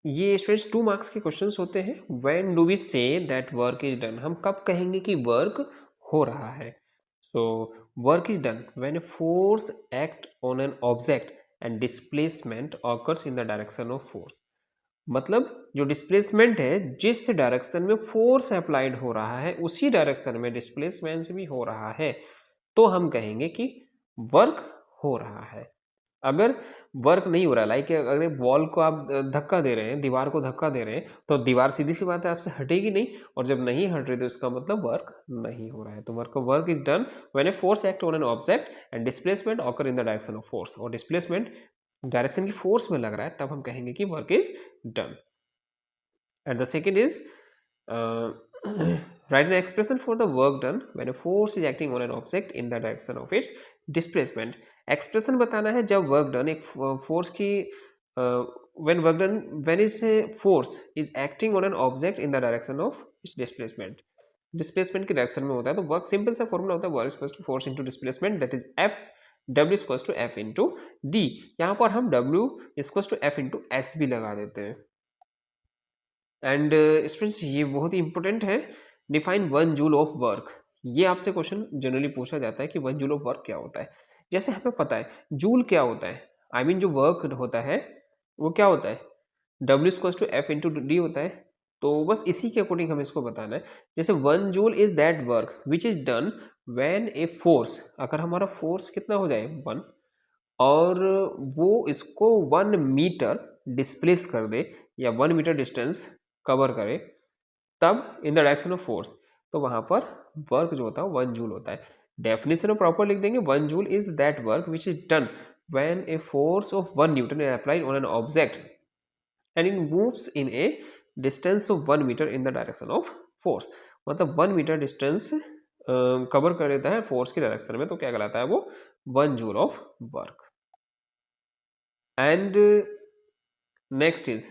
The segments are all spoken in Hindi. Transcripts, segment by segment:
ये स्टूडेंट्स 2 मार्क्स के क्वेश्चंस होते हैं। When do we say that work is done, हम कब कहेंगे कि वर्क हो रहा है। So work is done when a force act on an object and displacement occurs in the direction of force. मतलब जो डिस्प्लेसमेंट है, जिस डायरेक्शन में फोर्स अप्लाइड हो रहा है उसी डायरेक्शन में डिस्प्लेसमेंट भी हो रहा है, तो हम कहेंगे कि वर्क हो रहा है। अगर वर्क नहीं हो रहा, लाइक अगर वॉल को आप धक्का दे रहे हैं, दीवार को धक्का दे रहे हैं, तो दीवार सीधी सी बात है आपसे हटेगी नहीं, और जब नहीं हट रही तो इसका मतलब वर्क नहीं हो रहा है। तो work is done when a force act on an object and displacement occur in the direction of force, और डिस्प्लेसमेंट डायरेक्शन की फोर्स में लग रहा है, तब हम कहेंगे कि work is done. And the second is write an expression for the work done when a force is acting on an object in the direction of its displacement। Expression बताना है जब वर्क डन एक फोर्स की when is a force is acting on an object in the direction of its displacement, displacement की डायरेक्शन में होता है। तो वर्क सिंपल सा फॉर्मूला होता है work equals to force into displacement, that is F W equals to F into D. यहाँ पर हम W equals to F into S भी लगा देते हैं। एंड स्टूडेंट्स ये बहुत ही इंपॉर्टेंट है, डिफाइन 1 जूल ऑफ वर्क। ये आपसे क्वेश्चन जनरली पूछा जाता है कि 1 जूल ऑफ वर्क क्या होता है। जैसे हमें पता है जूल क्या होता है, आई मीन जो वर्क होता है वो क्या होता है, W equals to F into D होता है। तो बस इसी के अकॉर्डिंग हमें इसको बताना है। जैसे 1 joule is that work which is done when a force, अगर हमारा फोर्स कितना हो जाए 1, और वो इसको 1 मीटर डिस्प्लेस कर दे या 1 मीटर डिस्टेंस कवर करे, तब इन द डायरेक्शन ऑफ फोर्स, तो वहां पर वर्क जो होता है 1 जूल होता है। डेफिनेशन में प्रॉपर लिख देंगे 1 joule is that work which is done when a force of 1 newton is applied on an object and it moves in a distance of 1 metre in the direction of force. मतलब 1 मीटर डिस्टेंस कवर कर देता है फोर्स की डायरेक्शन में, तो क्या कहलाता है वो 1 joule of work. And next is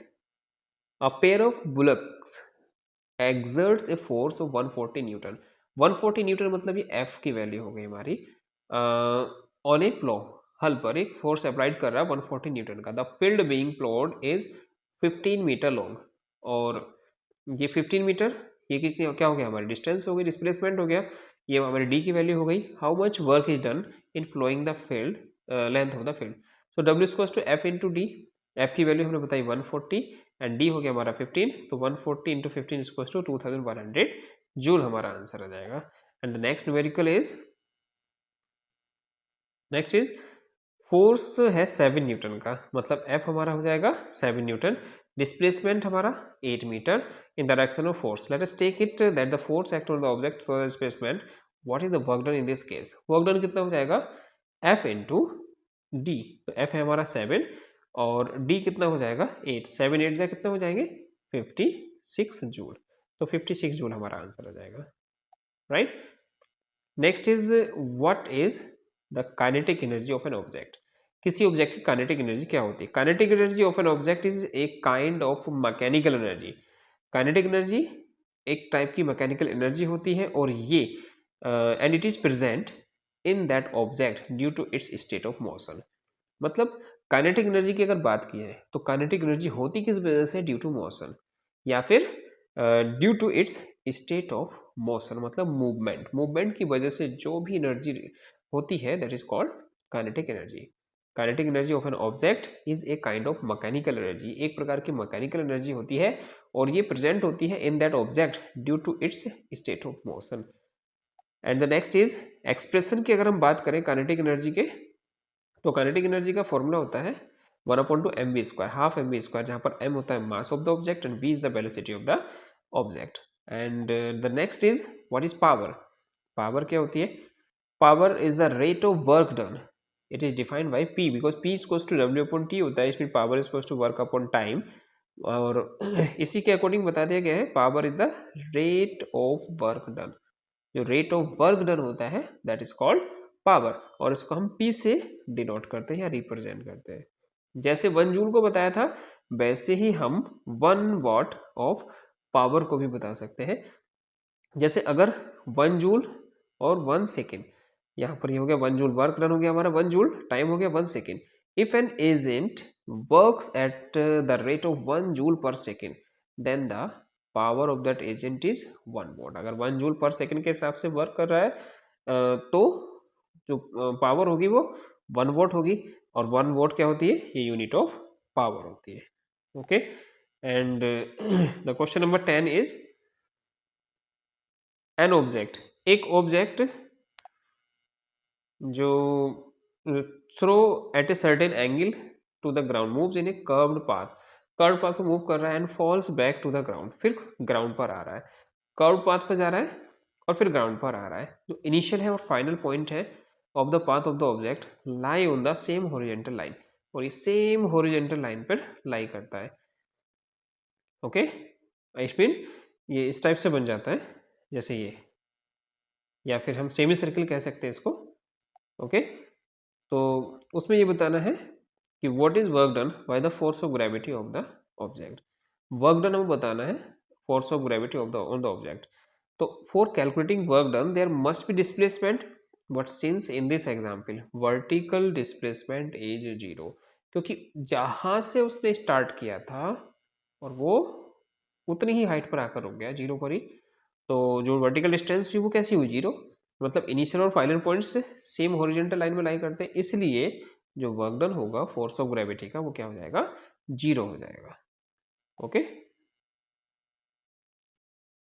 a pair of bullocks exerts a force of 140 Newton. 140 Newton मतलब ये F की वैल्यू हो गई हमारी, ऑन ए प्लो, हल पर एक फोर्स अप्लाइड कर रहा है 140 न्यूटन का। The field being ploughed is 15 metre long, और ये 15 मीटर ये किसने क्या हो गया, हमारी डिस्टेंस हो गई, डिस्प्लेसमेंट हो गया, ये हमारी डी की वैल्यू हो गई। How much work is done in flowing the field, length of the field. So W equals to F into D, F की वैल्यू हमने बताई 140 एंड डी हो गया हमारा 15, तो 140 इंटू 15 इक्वल्स टू 2100 जूल हमारा आंसर आ जाएगा। And the next numerical is force है 7 न्यूटन का, मतलब एफ हमारा हो जाएगा 7 न्यूटन, डिस्प्लेसमेंट हमारा 8 metre in direction of force. Let us take it that the force act on the object for displacement, what is the work done in this case. Work done कितना हो जाएगा एफ इंटू डी, तो एफ है हमारा 7 और डी कितना हो जाएगा 8, 7 8 जा कितना हो जाएंगे 56 जूल, तो 56 जूल हमारा आंसर आ जाएगा, right. Next is what is the kinetic energy of an object. किसी ऑब्जेक्ट की काइनेटिक एनर्जी क्या होती है। Kinetic energy of an object is a kind of mechanical energy. Kinetic एनर्जी एक टाइप की मैकेनिकल एनर्जी होती है, और ये and it is present in that object due to its state of motion. मतलब काइनेटिक एनर्जी की अगर बात की है तो काइनेटिक एनर्जी होती किस वजह से, ड्यू टू मोशन, या फिर due to its state of motion, मतलब मूवमेंट की वजह से जो भी एनर्जी होती है that is called kinetic energy. Kinetic energy of an object is a kind of mechanical energy, एक प्रकार की मैकेनिकल एनर्जी होती है, और ये प्रेजेंट होती है in that object due to its state of motion. And the next is expression की अगर हम बात करें काइनेटिक एनर्जी के, तो काइनेटिक एनर्जी का फॉर्मूला होता है 1/2 mv², हाफ mv², जहाँ पर m होता है mass of the object and v is the velocity of the object. And the next is what is power. Power क्या होती है, power is the rate of work done, it is defined by p, because p equals to w upon t होता है, इसमें power equals to work upon time, और इसी के अकॉर्डिंग बता दिया गया है power is the rate of work done. जो रेट ऑफ वर्क डन होता है दैट इज कॉल्ड पावर, और इसको हम P से डिनोट करते हैं या रिप्रेजेंट करते हैं। जैसे 1 जूल को बताया था, वैसे ही हम 1 वॉट ऑफ पावर को भी बता सकते हैं। जैसे अगर 1 जूल और 1 सेकेंड, यहाँ पर ये हो गया 1 जूल वर्क डन हो गया हमारा 1 जूल, टाइम हो गया 1 second. If an agent works at the rate of 1 joule per second then the power of that agent is 1 watt. अगर 1 जूल पर सेकेंड के हिसाब से वर्क कर रहा है तो जो पावर होगी वो 1 वॉट होगी, और 1 वॉट क्या होती है, ये यूनिट ऑफ पावर होती है। Okay, and the question number 10 is an object, एक ऑब्जेक्ट जो throw at a certain angle to the ground moves in a curved path, curve path पे मूव कर रहा है and falls back to the ground, फिर ग्राउंड पर आ रहा है, कर्व पाथ पर जा रहा है और फिर ग्राउंड पर आ रहा है। जो इनिशियल है और फाइनल पॉइंट है of the path of the object lie on the same horizontal line, और ये सेम हॉरिजॉन्टल लाइन पर लाई करता है। ओके, इस मीन ये इस टाइप से बन जाता है जैसे ये, या फिर हम सेमी सर्किल कह सकते हैं इसको। ओके, तो उसमें ये बताना है कि what is work done by the force of gravity of the object. Work done हमें बताना है force of gravity of the on the object. तो for calculating work done there must be displacement, but since in this example vertical displacement is 0, क्योंकि जहां से उसने स्टार्ट किया था और वो उतनी ही हाइट पर आकर रुक गया, 0 पर ही, तो जो वर्टिकल डिस्टेंस हुई वो कैसी हुई, 0। मतलब इनिशियल और final points same horizontal line में लाई करते हैं, इसलिए जो वर्क डन होगा फोर्स ऑफ ग्रेविटी का वो क्या हो जाएगा, 0 हो जाएगा। ओके।